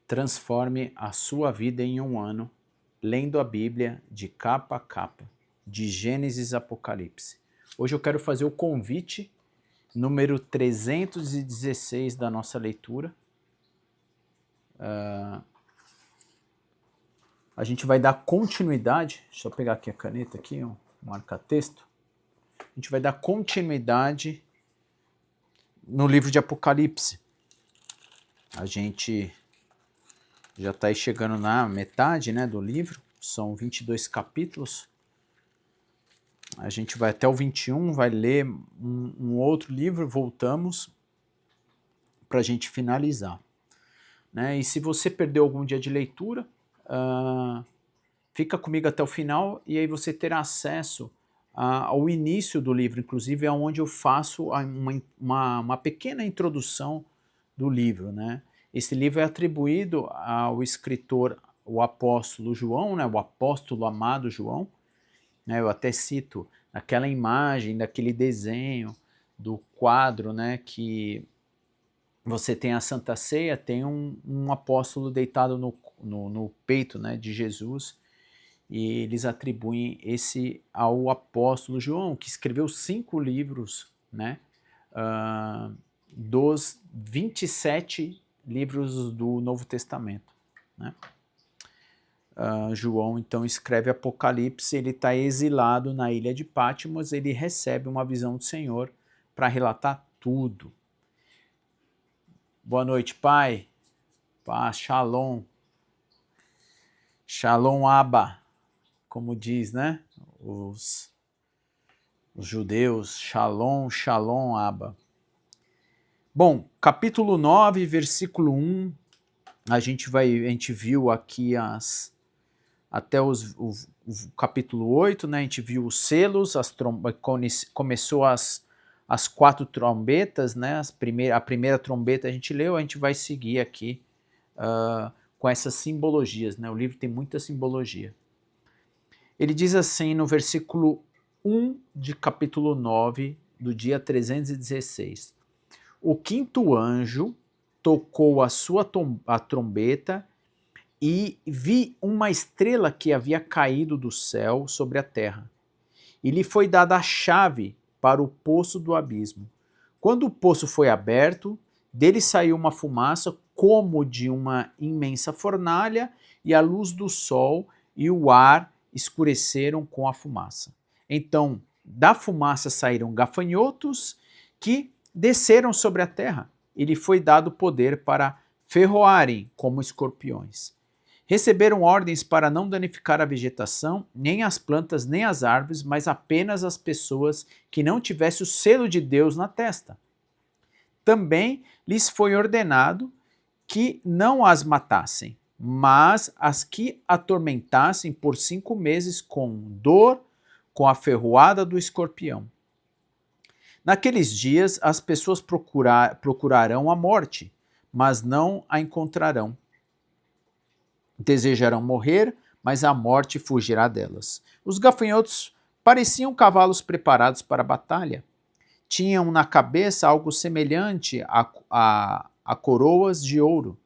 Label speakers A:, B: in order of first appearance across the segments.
A: Transforme a sua vida em um ano lendo a Bíblia de capa a capa, de Gênesis a Apocalipse. Hoje eu quero fazer o convite número 316 da nossa leitura. A gente vai dar continuidade, deixa eu pegar aqui a caneta, aqui, um marca-texto. A gente vai dar continuidade no livro de Apocalipse. A gente já está aí chegando na metade, né, do livro, são 22 capítulos. A gente vai até o 21, vai ler um outro livro, voltamos para a gente finalizar. Né? E se você perdeu algum dia de leitura, fica comigo até o final e aí você terá acesso ao início do livro, inclusive é onde eu faço uma pequena introdução do livro. Né? Esse livro é atribuído ao escritor, o apóstolo João, né? O apóstolo amado João. Né? Eu até cito aquela imagem, daquele desenho, do quadro, né? Que você tem a Santa Ceia, tem um apóstolo deitado no peito, né, de Jesus, e eles atribuem esse ao apóstolo João, que escreveu 5 livros, né, dos 27 livros do Novo Testamento. Né? João então escreve Apocalipse, ele está exilado na ilha de Patmos, ele recebe uma visão do Senhor para relatar tudo. Boa noite, Pai. Paz, Shalom. Shalom Abba, como diz, né? Os judeus, Shalom, Shalom Abba. Bom, capítulo 9, versículo 1, a gente viu aqui até o capítulo 8, né? A gente viu os selos, começou as 4 trombetas, né? A primeira trombeta a gente leu, a gente vai seguir aqui com essas simbologias, né? O livro tem muita simbologia. Ele diz assim no versículo 1 de capítulo 9, do dia 316. O 5º anjo tocou a trombeta e vi uma estrela que havia caído do céu sobre a terra. E lhe foi dada a chave para o poço do abismo. Quando o poço foi aberto, dele saiu uma fumaça como de uma imensa fornalha, e a luz do sol e o ar escureceram com a fumaça. Então, da fumaça saíram gafanhotos que desceram sobre a terra, e lhe foi dado poder para ferroarem como escorpiões. Receberam ordens para não danificar a vegetação, nem as plantas, nem as árvores, mas apenas as pessoas que não tivessem o selo de Deus na testa. Também lhes foi ordenado que não as matassem, mas as que atormentassem por 5 meses com dor, com a ferroada do escorpião. Naqueles dias as pessoas procurarão a morte, mas não a encontrarão. Desejarão morrer, mas a morte fugirá delas. Os gafanhotos pareciam cavalos preparados para a batalha. Tinham na cabeça algo semelhante a coroas de ouro,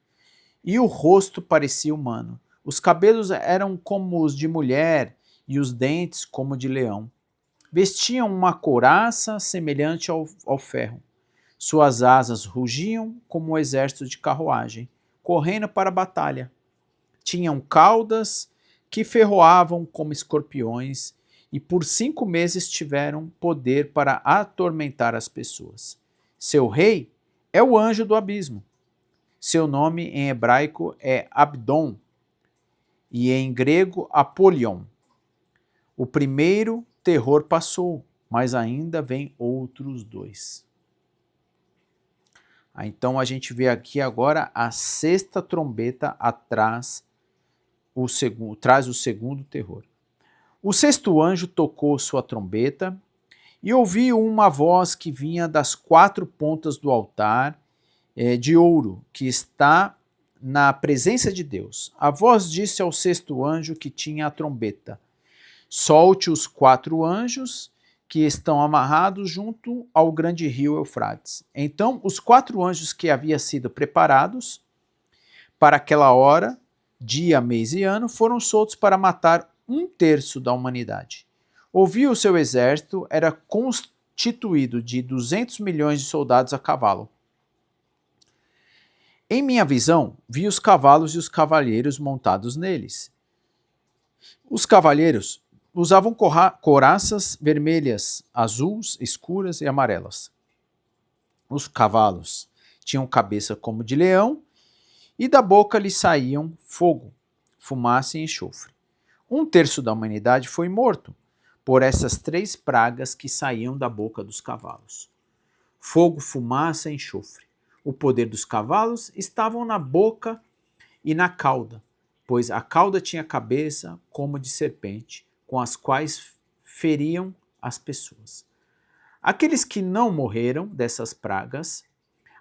A: e o rosto parecia humano. Os cabelos eram como os de mulher, e os dentes como de leão. Vestiam uma couraça semelhante ao ferro. Suas asas rugiam como um exército de carruagem, correndo para a batalha. Tinham caudas que ferroavam como escorpiões, e por 5 meses tiveram poder para atormentar as pessoas. Seu rei é o anjo do abismo. Seu nome em hebraico é Abdon e em grego Apolion. O primeiro terror passou, mas ainda vem outros 2. Então a gente vê aqui agora a 6ª trombeta traz o segundo terror. O 6º anjo tocou sua trombeta e ouviu uma voz que vinha das 4 pontas do altar de ouro que está na presença de Deus. A voz disse ao 6º anjo que tinha a trombeta: solte os 4 anjos que estão amarrados junto ao grande rio Eufrates. Então os 4 anjos que haviam sido preparados para aquela hora, dia, mês e ano, foram soltos para matar 1/3 da humanidade. Ouvi o seu exército era constituído de 200 milhões de soldados a cavalo. Em minha visão, vi os cavalos e os cavalheiros montados neles. Os cavalheiros usavam couraças vermelhas, azuis, escuras e amarelas. Os cavalos tinham cabeça como de leão e da boca lhes saíam fogo, fumaça e enxofre. 1/3 da humanidade foi morto por essas 3 pragas que saíam da boca dos cavalos: fogo, fumaça e enxofre. O poder dos cavalos estava na boca e na cauda, pois a cauda tinha cabeça como de serpente, com as quais feriam as pessoas. Aqueles que não morreram dessas pragas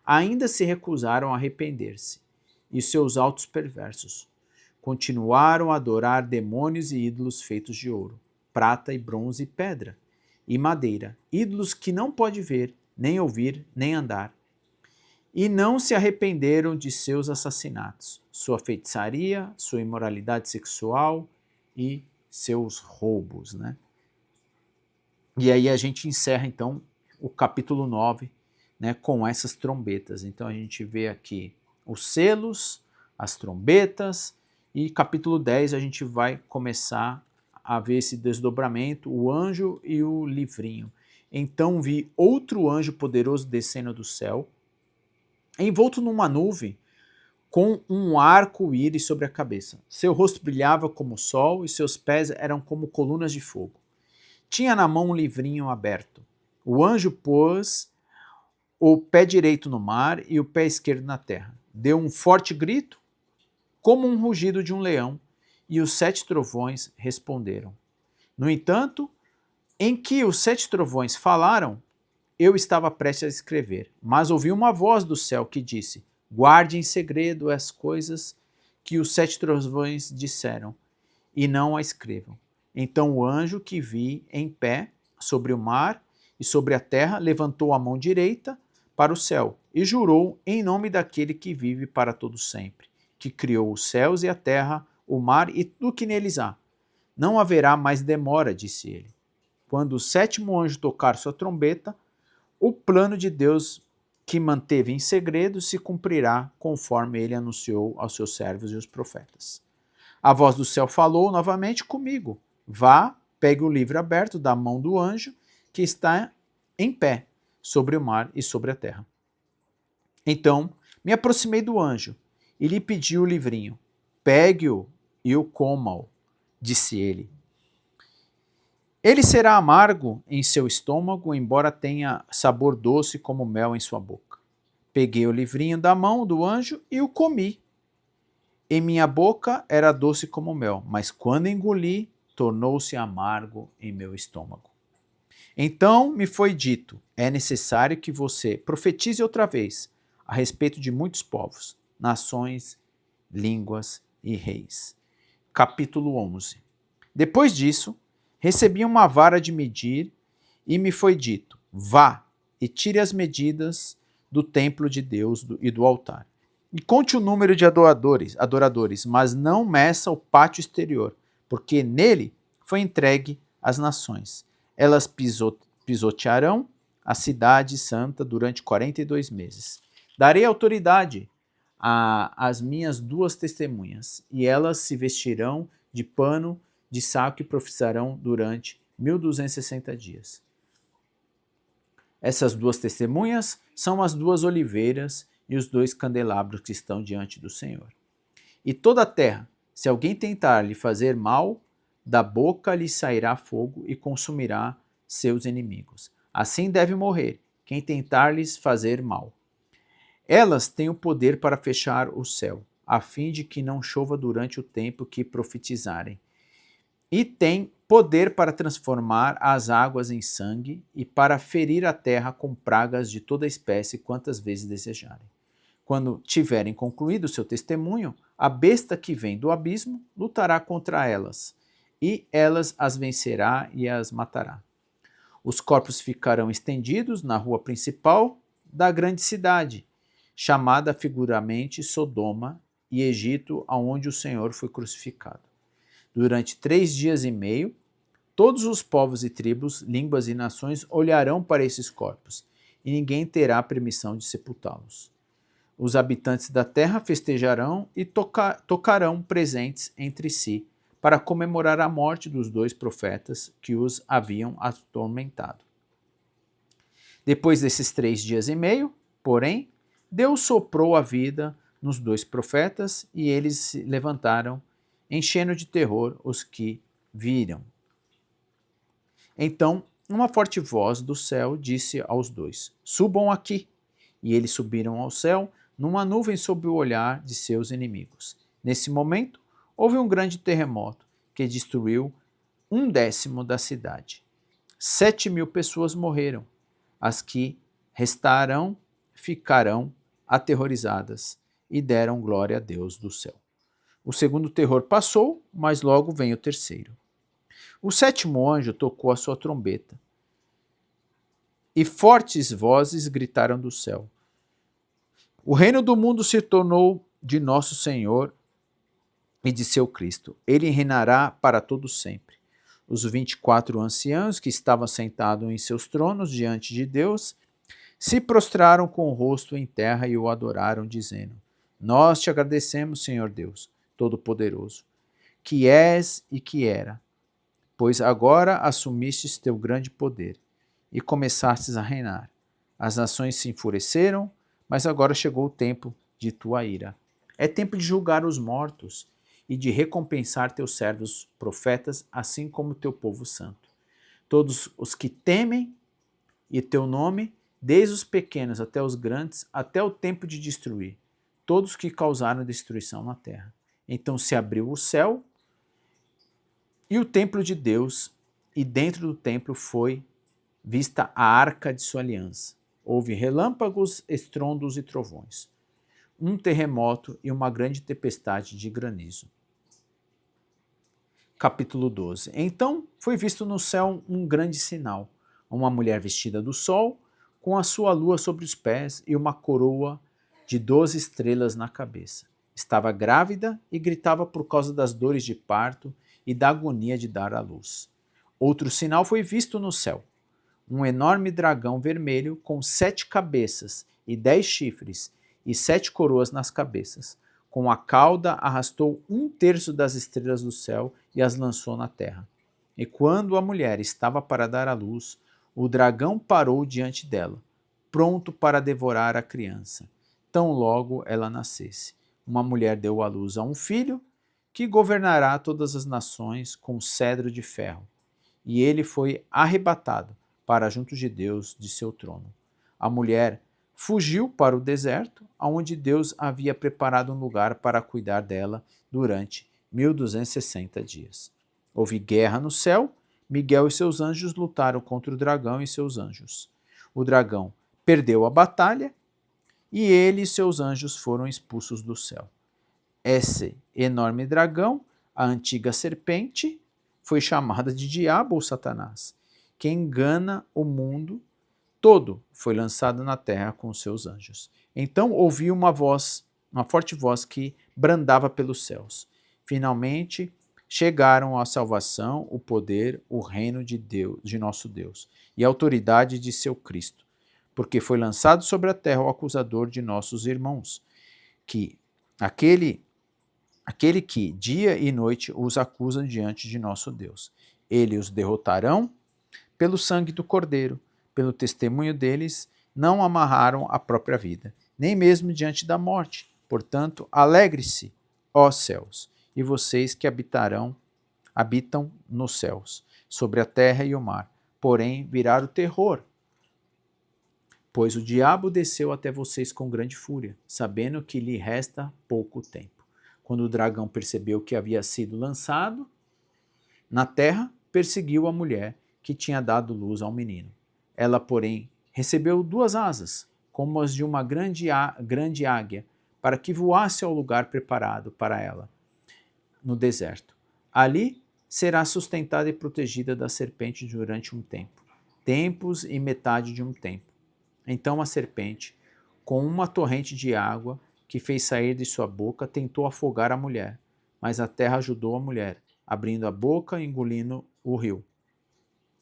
A: ainda se recusaram a arrepender-se, e seus altos perversos continuaram a adorar demônios e ídolos feitos de ouro, prata e bronze e pedra e madeira, ídolos que não pode ver, nem ouvir, nem andar. E não se arrependeram de seus assassinatos, sua feitiçaria, sua imoralidade sexual e seus roubos, né? E aí a gente encerra então o capítulo 9, né, com essas trombetas. Então a gente vê aqui os selos, as trombetas, e capítulo 10 a gente vai começar a ver esse desdobramento, o anjo e o livrinho. Então vi outro anjo poderoso descendo do céu, envolto numa nuvem, com um arco-íris sobre a cabeça. Seu rosto brilhava como o sol e seus pés eram como colunas de fogo. Tinha na mão um livrinho aberto. O anjo pôs o pé direito no mar e o pé esquerdo na terra. Deu um forte grito, como um rugido de um leão, e os 7 trovões responderam. No entanto, em que os 7 trovões falaram, eu estava prestes a escrever, mas ouvi uma voz do céu que disse: guarde em segredo as coisas que os 7 trovões disseram, e não a escrevam. Então o anjo que vi em pé sobre o mar e sobre a terra levantou a mão direita para o céu e jurou em nome daquele que vive para todo sempre, que criou os céus e a terra, o mar e tudo que neles há. Não haverá mais demora, disse ele. Quando o 7º anjo tocar sua trombeta, o plano de Deus que manteve em segredo se cumprirá conforme ele anunciou aos seus servos e os profetas. A voz do céu falou novamente comigo. Vá, pegue o livro aberto da mão do anjo que está em pé sobre o mar e sobre a terra. Então me aproximei do anjo e lhe pedi o livrinho. Pegue-o e o coma-o, disse ele. Ele será amargo em seu estômago, embora tenha sabor doce como mel em sua boca. Peguei o livrinho da mão do anjo e o comi. Em minha boca era doce como mel, mas quando engoli, tornou-se amargo em meu estômago. Então me foi dito: é necessário que você profetize outra vez a respeito de muitos povos, nações, línguas e reis. Capítulo 11. Depois disso, recebi uma vara de medir e me foi dito: vá e tire as medidas do templo de Deus e do altar. E conte o número de adoradores, mas não meça o pátio exterior, porque nele foi entregue às nações. Elas pisotearão a cidade santa durante 42 meses. Darei autoridade às minhas 2 testemunhas, e elas se vestirão de pano de saco e profetizarão durante 1260 dias. Essas 2 testemunhas são as 2 oliveiras e os 2 candelabros que estão diante do Senhor. E toda a terra, se alguém tentar lhe fazer mal, da boca lhe sairá fogo e consumirá seus inimigos. Assim deve morrer quem tentar lhes fazer mal. Elas têm o poder para fechar o céu, a fim de que não chova durante o tempo que profetizarem. E têm poder para transformar as águas em sangue e para ferir a terra com pragas de toda espécie quantas vezes desejarem. Quando tiverem concluído seu testemunho, a besta que vem do abismo lutará contra elas, e elas as vencerá e as matará. Os corpos ficarão estendidos na rua principal da grande cidade, chamada figuramente Sodoma, e Egito, aonde o Senhor foi crucificado. Durante 3 dias e meio, todos os povos e tribos, línguas e nações olharão para esses corpos, e ninguém terá permissão de sepultá-los. Os habitantes da terra festejarão e tocarão presentes entre si, para comemorar a morte dos 2 profetas que os haviam atormentado. Depois desses 3 dias e meio, porém, Deus soprou a vida nos 2 profetas e eles se levantaram, enchendo de terror os que viram. Então, uma forte voz do céu disse aos 2: Subam aqui. E eles subiram ao céu, numa nuvem sob o olhar de seus inimigos. Nesse momento, houve um grande terremoto que destruiu 1/10 da cidade. 7.000 pessoas morreram. As que restaram ficarão aterrorizadas e deram glória a Deus do céu. O segundo terror passou, mas logo vem o terceiro. O 7º anjo tocou a sua trombeta, e fortes vozes gritaram do céu: O reino do mundo se tornou de nosso Senhor e de seu Cristo. Ele reinará para todo sempre. Os 24 anciãos que estavam sentados em seus tronos diante de Deus se prostraram com o rosto em terra e o adoraram, dizendo: Nós te agradecemos, Senhor Deus Todo-Poderoso, que és e que era, pois agora assumistes teu grande poder e começastes a reinar. As nações se enfureceram, mas agora chegou o tempo de tua ira. É tempo de julgar os mortos e de recompensar teus servos profetas, assim como teu povo santo. Todos os que temem e teu nome, desde os pequenos até os grandes, até o tempo de destruir, todos que causaram destruição na terra. Então se abriu o céu e o templo de Deus, e dentro do templo foi vista a arca de sua aliança. Houve relâmpagos, estrondos e trovões, um terremoto e uma grande tempestade de granizo. Capítulo 12. Então foi visto no céu um grande sinal, uma mulher vestida do sol, com a sua lua sobre os pés e uma coroa de 12 estrelas na cabeça. Estava grávida e gritava por causa das dores de parto e da agonia de dar à luz. Outro sinal foi visto no céu, um enorme dragão vermelho com 7 cabeças e 10 chifres e 7 coroas nas cabeças. Com a cauda arrastou 1/3 das estrelas do céu e as lançou na terra. E quando a mulher estava para dar à luz, o dragão parou diante dela, pronto para devorar a criança, tão logo ela nascesse. Uma mulher deu à luz a um filho, que governará todas as nações com cedro de ferro. E ele foi arrebatado para junto de Deus de seu trono. A mulher fugiu para o deserto, onde Deus havia preparado um lugar para cuidar dela durante 1260 dias. Houve guerra no céu, Miguel e seus anjos lutaram contra o dragão e seus anjos. O dragão perdeu a batalha e ele e seus anjos foram expulsos do céu. Esse enorme dragão, a antiga serpente, foi chamada de Diabo ou Satanás, que engana o mundo todo, foi lançado na terra com seus anjos. Então ouvi uma forte voz que brandava pelos céus. Finalmente chegaram a salvação, o poder, o reino de Deus, de nosso Deus, e a autoridade de seu Cristo, porque foi lançado sobre a terra o acusador de nossos irmãos, que aquele que dia e noite os acusa diante de nosso Deus. Ele os derrotarão pelo sangue do Cordeiro, pelo testemunho deles, não amarraram a própria vida, nem mesmo diante da morte. Portanto, alegre-se, ó céus, e vocês que habitam nos céus, sobre a terra e o mar. Porém, virá o terror, pois o diabo desceu até vocês com grande fúria, sabendo que lhe resta pouco tempo. Quando o dragão percebeu que havia sido lançado na terra, perseguiu a mulher que tinha dado luz ao menino. Ela, porém, recebeu 2 asas, como as de uma grande águia, para que voasse ao lugar preparado para ela, no deserto. Ali será sustentada e protegida da serpente durante um tempo, tempos e metade de um tempo. Então a serpente, com uma torrente de água que fez sair de sua boca tentou afogar a mulher, mas a terra ajudou a mulher, abrindo a boca e engolindo o rio,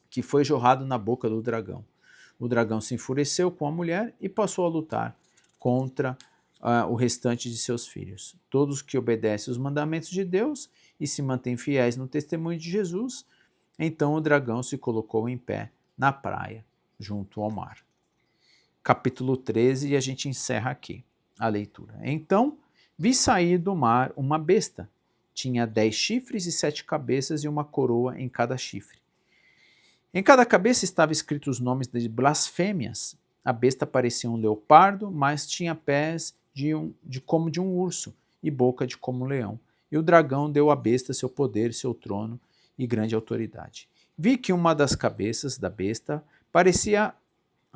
A: que foi jorrado na boca do dragão. O dragão se enfureceu com a mulher e passou a lutar contra o restante de seus filhos. Todos que obedecem os mandamentos de Deus e se mantêm fiéis no testemunho de Jesus, então o dragão se colocou em pé na praia, junto ao mar. Capítulo 13, e a gente encerra aqui a leitura. Então, vi sair do mar uma besta. Tinha 10 chifres e 7 cabeças e uma coroa em cada chifre. Em cada cabeça estavam escritos os nomes de blasfêmias. A besta parecia um leopardo, mas tinha pés como de um urso e boca de como um leão. E o dragão deu à besta seu poder, seu trono e grande autoridade. Vi que uma das cabeças da besta parecia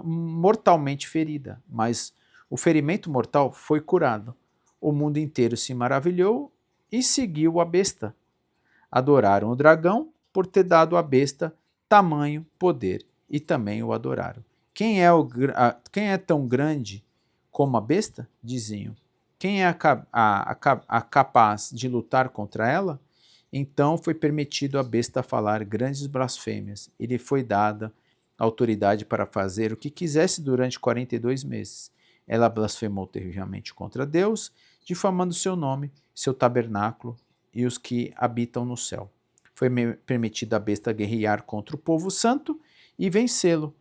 A: mortalmente ferida, mas o ferimento mortal foi curado. O mundo inteiro se maravilhou e seguiu a besta. Adoraram o dragão por ter dado à besta tamanho, poder, e também o adoraram. Quem é tão grande como a besta? Diziam. Quem é capaz de lutar contra ela? Então foi permitido à besta falar grandes blasfêmias, e lhe foi dada autoridade para fazer o que quisesse durante 42 meses. Ela blasfemou terrivelmente contra Deus, difamando seu nome, seu tabernáculo e os que habitam no céu. Foi permitido à besta guerrear contra o povo santo e vencê-lo.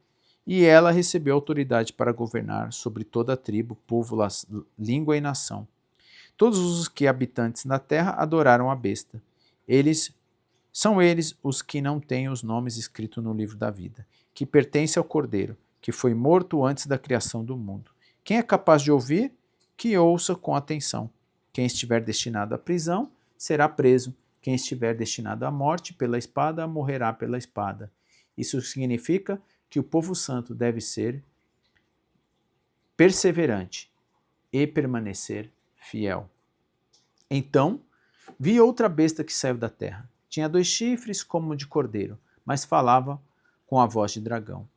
A: E ela recebeu autoridade para governar sobre toda a tribo, povo, língua e nação. Todos os que habitantes na terra adoraram a besta. São eles os que não têm os nomes escritos no livro da vida, que pertence ao Cordeiro, que foi morto antes da criação do mundo. Quem é capaz de ouvir, que ouça com atenção. Quem estiver destinado à prisão, será preso. Quem estiver destinado à morte pela espada, morrerá pela espada. Isso significa que o povo santo deve ser perseverante e permanecer fiel. Então, vi outra besta que saiu da terra. Tinha 2 chifres como de cordeiro, mas falava com a voz de dragão.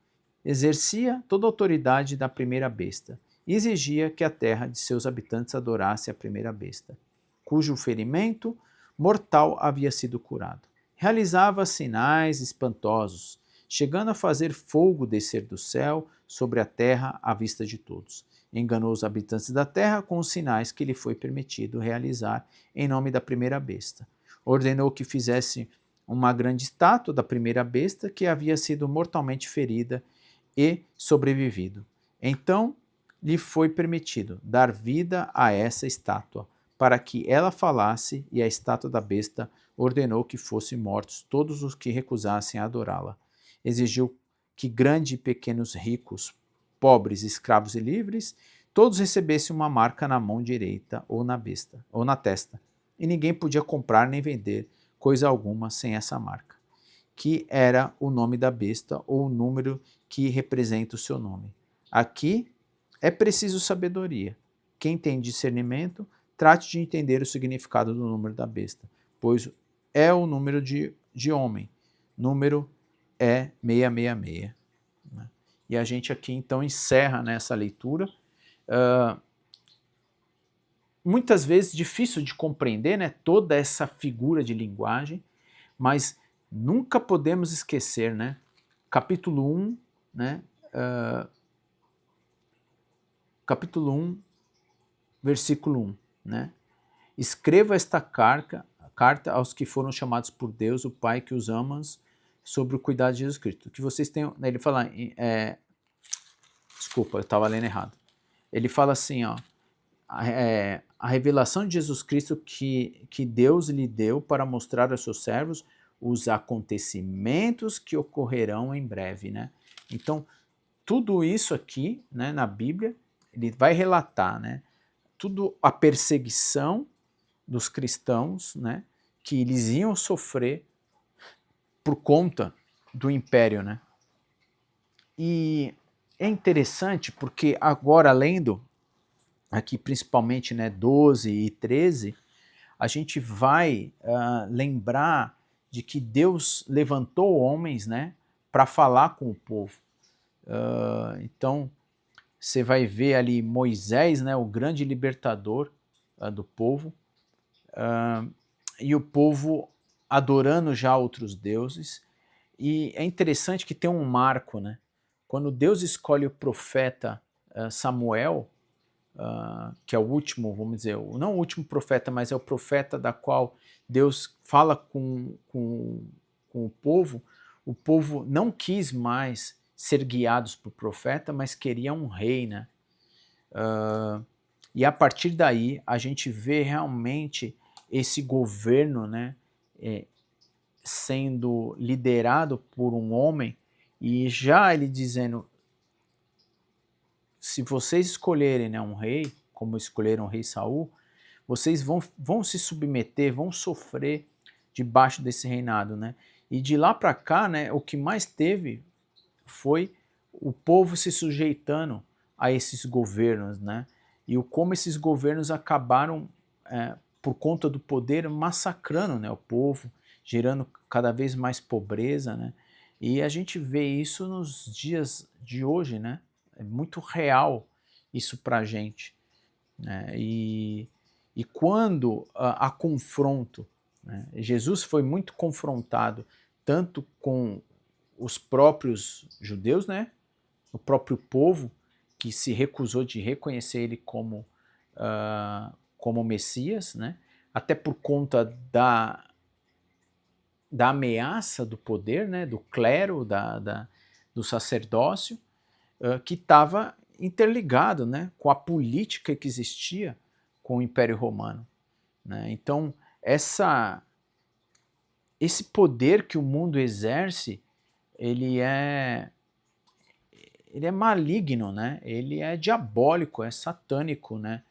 A: Exercia toda a autoridade da primeira besta e exigia que a terra de seus habitantes adorasse a primeira besta, cujo ferimento mortal havia sido curado. Realizava sinais espantosos, chegando a fazer fogo descer do céu sobre a terra à vista de todos. Enganou os habitantes da terra com os sinais que lhe foi permitido realizar em nome da primeira besta. Ordenou que fizesse uma grande estátua da primeira besta que havia sido mortalmente ferida e sobrevivido. Então lhe foi permitido dar vida a essa estátua, para que ela falasse, e a estátua da besta ordenou que fossem mortos todos os que recusassem adorá-la. Exigiu que grandes e pequenos, ricos, pobres, escravos e livres, todos recebessem uma marca na mão direita ou na besta, ou na testa, e ninguém podia comprar nem vender coisa alguma sem essa marca, que era o nome da besta ou o número que representa o seu nome. Aqui é preciso sabedoria. Quem tem discernimento, trate de entender o significado do número da besta, pois é o número de homem. Número é 666. Né? E a gente aqui então encerra nessa leitura. Muitas vezes difícil de compreender, né, toda essa figura de linguagem, mas nunca podemos esquecer, né, capítulo 1, né, capítulo 1, versículo 1, né, escreva esta carta aos que foram chamados por Deus, o Pai que os ama, sobre o cuidado de Jesus Cristo. Que vocês tenham, ele fala, desculpa, eu estava lendo errado. Ele fala assim, ó, a revelação de Jesus Cristo que Deus lhe deu para mostrar aos seus servos os acontecimentos que ocorrerão em breve, né? Então, tudo isso aqui, né, na Bíblia, ele vai relatar, né, tudo a perseguição dos cristãos, né, que eles iam sofrer por conta do império, né? E é interessante porque agora, lendo aqui principalmente, né, 12 e 13, a gente vai lembrar de que Deus levantou homens, né, para falar com o povo. Então, você vai ver ali Moisés, né, o grande libertador do povo, e o povo adorando já outros deuses. E é interessante que tem um marco, né? Quando Deus escolhe o profeta Samuel, que é o último, vamos dizer, não o último profeta, mas é o profeta da qual Deus fala com o povo não quis mais ser guiados por profeta, mas queria um rei, né? E a partir daí a gente vê realmente esse governo, né, sendo liderado por um homem, e já ele dizendo, se vocês escolherem, né, um rei, como escolheram o rei Saul, vocês vão se submeter, vão sofrer debaixo desse reinado, né? E de lá para cá, né, o que mais teve foi o povo se sujeitando a esses governos, né? E como esses governos acabaram, por conta do poder, massacrando, né, o povo, gerando cada vez mais pobreza, né? E a gente vê isso nos dias de hoje, né? É muito real isso para a gente, né? E quando há confronto, né? Jesus foi muito confrontado tanto com os próprios judeus, né? O próprio povo que se recusou de reconhecer ele como Messias, né? Até por conta da ameaça do poder, né? Do clero, do sacerdócio, que estava interligado, né? Com a política que existia com o Império Romano, né? Então, esse poder que o mundo exerce, ele é maligno, né? Ele é diabólico, é satânico, né?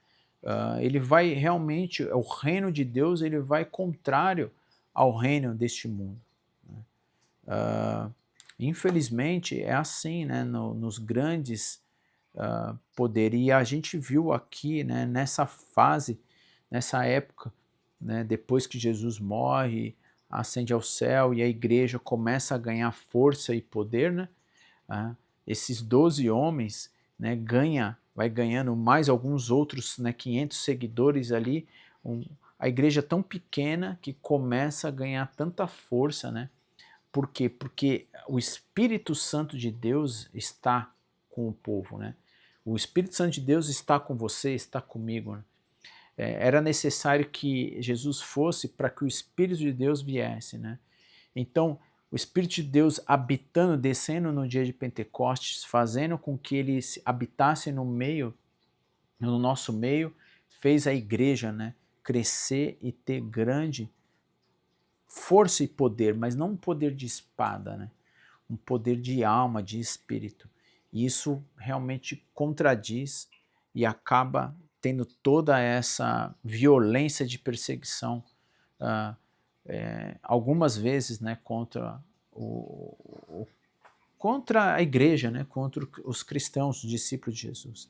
A: Ele vai realmente, o reino de Deus, ele vai contrário ao reino deste mundo, né? Infelizmente é assim, né? Nos grandes poderes, e a gente viu aqui, né? Nessa fase, nessa época, né? Depois que Jesus morre, ascende ao céu e a igreja começa a ganhar força e poder, né? Esses 12 homens, né, vai ganhando mais alguns outros, né, 500 seguidores ali, a igreja tão pequena que começa a ganhar tanta força, né? Por quê? Porque o Espírito Santo de Deus está com o povo, né? O Espírito Santo de Deus está com você, está comigo, né? Era necessário que Jesus fosse para que o Espírito de Deus viesse, né? Então, o Espírito de Deus habitando, descendo no dia de Pentecostes, fazendo com que ele habitasse no nosso meio, fez a igreja, né, crescer e ter grande força e poder, mas não um poder de espada, né, um poder de alma, de espírito. E isso realmente contradiz e acaba tendo toda essa violência de perseguição, algumas vezes, né, contra a igreja, né, contra os cristãos, os discípulos de Jesus.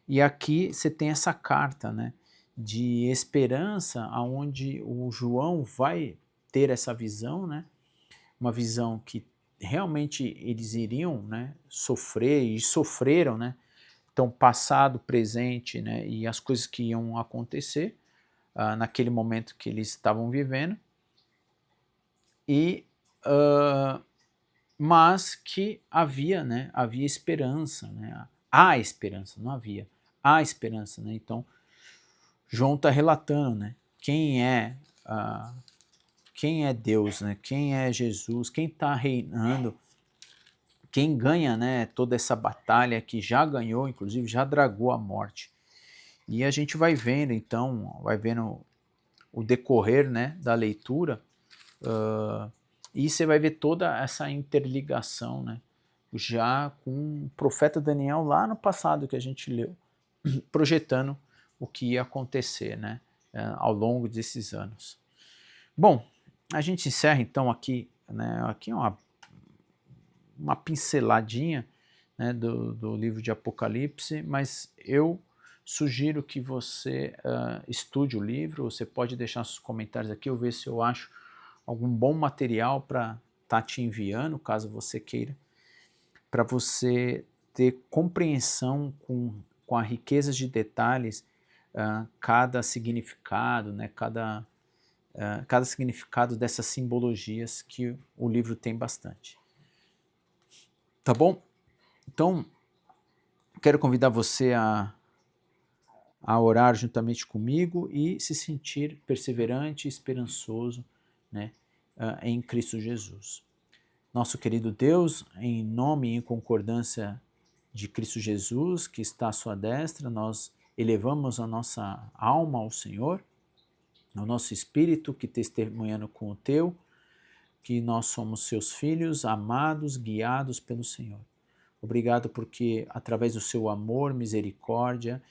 A: E aqui você tem essa carta, né, de esperança, aonde o João vai ter essa visão, né, uma visão que realmente eles iriam, né, sofrer e sofreram, né, então passado, presente, né, e as coisas que iam acontecer naquele momento que eles estavam vivendo, e mas que havia, né, havia esperança, né, há esperança, não havia, há esperança, né, então João está relatando, né, quem é Deus, né, quem é Jesus, quem está reinando, quem ganha, né, toda essa batalha, que já ganhou, inclusive já dragou a morte. E a gente vai vendo, então, o decorrer, né, da leitura, e você vai ver toda essa interligação, né, já com o profeta Daniel lá no passado que a gente leu, projetando o que ia acontecer, né, ao longo desses anos. Bom, a gente encerra então aqui, né, aqui é uma pinceladinha, né, do livro de Apocalipse, mas eu sugiro que você estude o livro. Você pode deixar seus comentários aqui, eu ver se eu acho algum bom material para estar te enviando, caso você queira, para você ter compreensão com a riqueza de detalhes, cada significado, né, cada significado dessas simbologias que o livro tem bastante. Tá bom? Então, quero convidar você a orar juntamente comigo e se sentir perseverante e esperançoso, né, em Cristo Jesus. Nosso querido Deus, em nome e em concordância de Cristo Jesus, que está à sua destra, nós elevamos a nossa alma ao Senhor, ao nosso espírito que testemunhando com o teu, que nós somos seus filhos, amados, guiados pelo Senhor. Obrigado porque, através do seu amor, misericórdia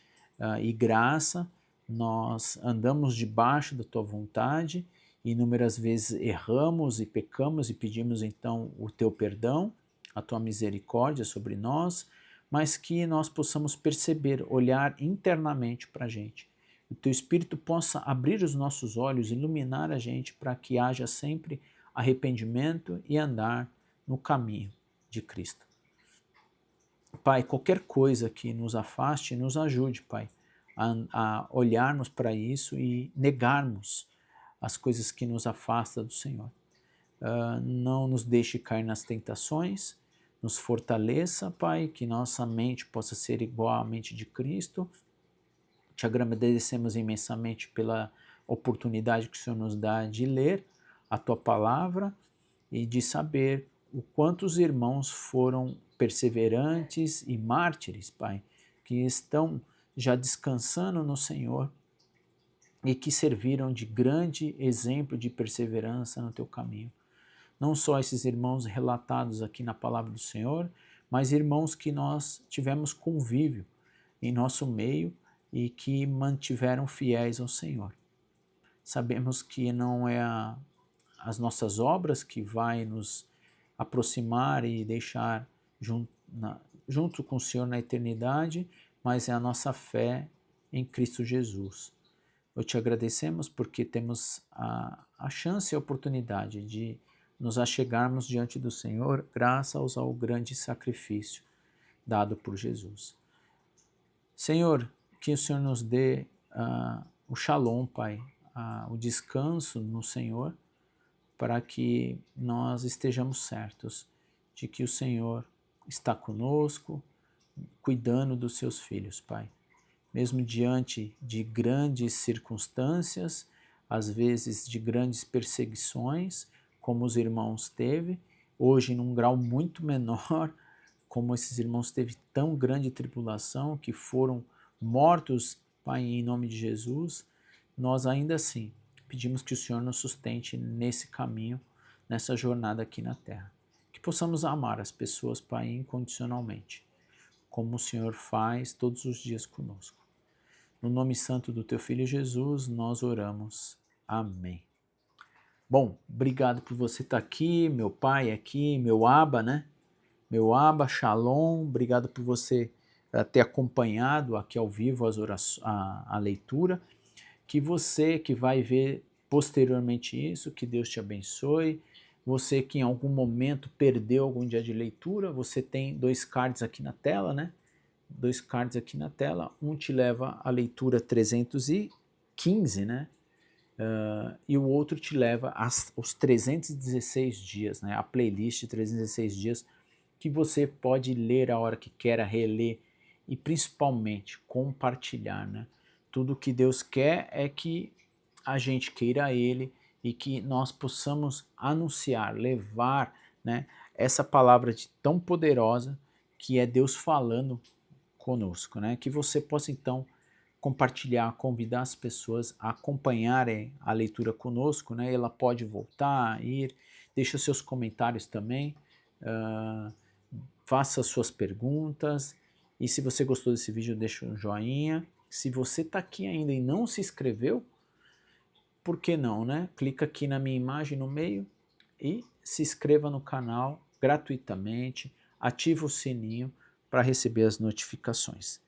A: e graça, nós andamos debaixo da tua vontade e inúmeras vezes erramos e pecamos e pedimos então o teu perdão, a tua misericórdia sobre nós, mas que nós possamos perceber, olhar internamente para a gente. O teu Espírito possa abrir os nossos olhos, iluminar a gente para que haja sempre arrependimento e andar no caminho de Cristo. Pai, qualquer coisa que nos afaste, nos ajude, Pai, a olharmos para isso e negarmos as coisas que nos afastam do Senhor. Não nos deixe cair nas tentações, nos fortaleça, Pai, que nossa mente possa ser igual à mente de Cristo. Te agradecemos imensamente pela oportunidade que o Senhor nos dá de ler a Tua Palavra e de saber o quanto os irmãos foram perseverantes e mártires, Pai, que estão já descansando no Senhor e que serviram de grande exemplo de perseverança no Teu caminho. Não só esses irmãos relatados aqui na Palavra do Senhor, mas irmãos que nós tivemos convívio em nosso meio e que mantiveram fiéis ao Senhor. Sabemos que não é as nossas obras que vai nos aproximar e deixar junto com o Senhor na eternidade, mas é a nossa fé em Cristo Jesus. Eu te agradecemos porque temos a chance e a oportunidade de nos achegarmos diante do Senhor graças ao grande sacrifício dado por Jesus. Senhor, que o Senhor nos dê o shalom, Pai, o descanso no Senhor, para que nós estejamos certos de que o Senhor está conosco, cuidando dos seus filhos, Pai. Mesmo diante de grandes circunstâncias, às vezes de grandes perseguições, como os irmãos teve, hoje num grau muito menor, como esses irmãos teve tão grande tribulação, que foram mortos, Pai, em nome de Jesus, nós ainda assim pedimos que o Senhor nos sustente nesse caminho, nessa jornada aqui na terra. Que possamos amar as pessoas, Pai, incondicionalmente, como o Senhor faz todos os dias conosco. No nome santo do Teu Filho Jesus, nós oramos. Amém. Bom, obrigado por você estar aqui, meu pai aqui, meu Abba, né? Meu Abba, Shalom, obrigado por você ter acompanhado aqui ao vivo a leitura. Que você que vai ver posteriormente isso, que Deus te abençoe. Você que em algum momento perdeu algum dia de leitura, você tem 2 cards aqui na tela, né? 2 cards aqui na tela. Um te leva à leitura 315, né? E o outro te leva aos 316 dias, né? A playlist 316 dias, que você pode ler a hora que quer, reler e principalmente compartilhar, né? Tudo que Deus quer é que a gente queira Ele e que nós possamos anunciar, levar, né, essa palavra tão poderosa que é Deus falando conosco, né? Que você possa então compartilhar, convidar as pessoas a acompanharem a leitura conosco, né? Ela pode voltar, ir, deixa seus comentários também, faça suas perguntas e se você gostou desse vídeo, deixa um joinha. Se você está aqui ainda e não se inscreveu, por que não, né? Clica aqui na minha imagem no meio e se inscreva no canal gratuitamente, ativa o sininho para receber as notificações.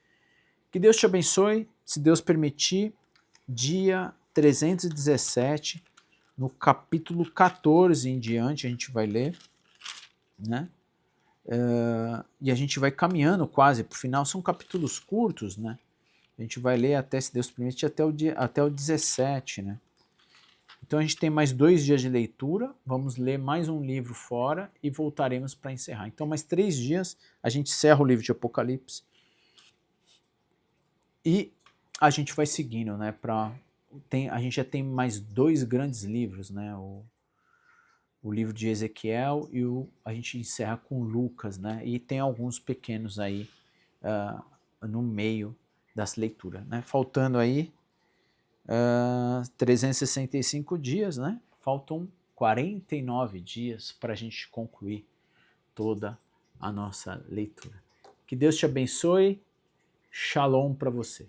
A: Que Deus te abençoe, se Deus permitir, dia 317, no capítulo 14 em diante, a gente vai ler, né? E a gente vai caminhando quase para o final, são capítulos curtos, né? A gente vai ler até, se Deus permite, até o 17, né? Então a gente tem mais 2 dias de leitura, vamos ler mais um livro fora e voltaremos para encerrar. Então mais 3 dias a gente encerra o livro de Apocalipse e a gente vai seguindo, né? A gente já tem mais 2 grandes livros, né? O livro de Ezequiel e a gente encerra com Lucas, né? E tem alguns pequenos aí no meio das leituras, né? Faltando aí 365 dias, né? Faltam 49 dias para a gente concluir toda a nossa leitura. Que Deus te abençoe. Shalom para você.